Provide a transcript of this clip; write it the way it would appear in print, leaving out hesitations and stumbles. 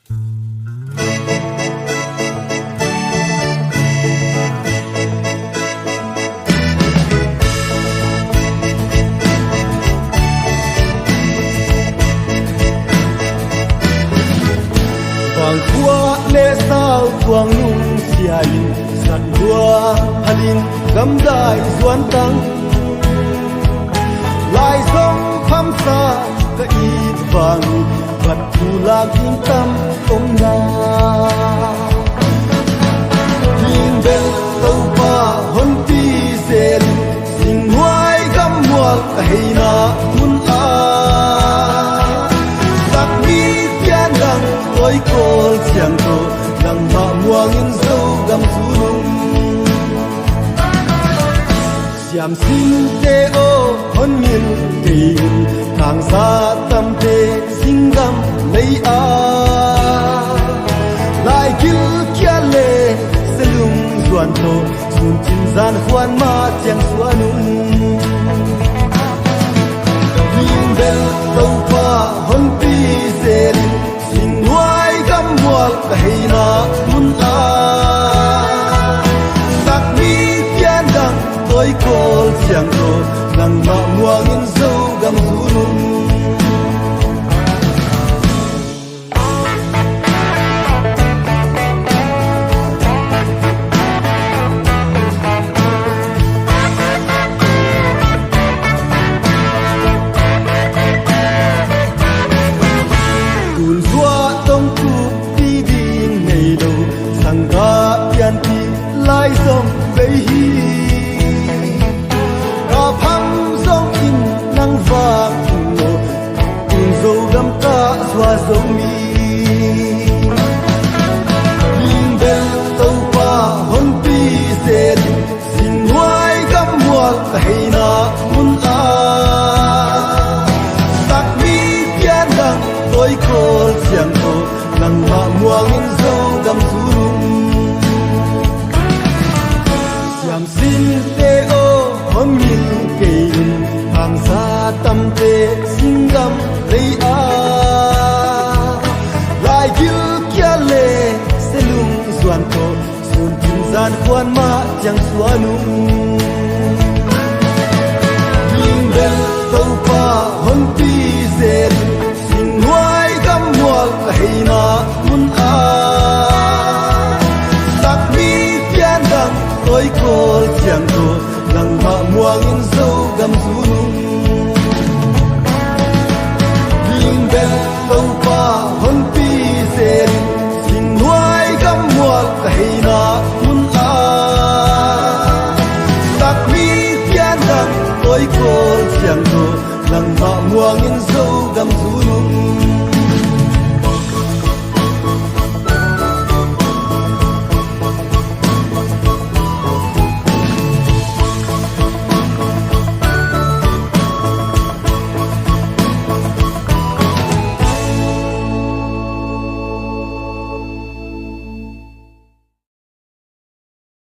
Vàng khua lê sao quang nung xiai sat đua halin gam dai duan tang lai song pham sa ka it vang vat thu la king tam om na king bel tau pa hon pi sel sing huai gam mual ka heina mun a sak mi pian dang oi kol chiang to nang ma muang in zo gam zulung siam sin te o hon min tin thang sa tam te sing gam lei a lai kil kya le selung zuan to sun chin zan huan ma chiang suanung ring bel tau pa hon pi sel sing huai gam mual ka heina mun a sak mi pian dang tôi kol chiang to nang ma muang in zo gam zulung kun zua tong tu pi ding nei do sang ga pian pi lai som bei hi gam ka zwa zo mi ring bel tau pa hon pi sel sing huai gam mual ka heina mun a sak mi pian dang tôi kol chiang to nang ma muang in zo gam zulung siam sin te o hon min ke hang sa tam te sing gam lei a lai kil kya le selung zuan to sun tin zan kwan ma chang suanung ring bel tau pa hon pi sel sing huai gam mual ka heina mun a sak mi pian dang tôi kol chiang to nang ma muang in zo gam zulung bel tau pa hon pi sel sing huai gam mual ka heina mun a sak mi pian dang tôi kol chiang to nang ma muang in zo gam zulung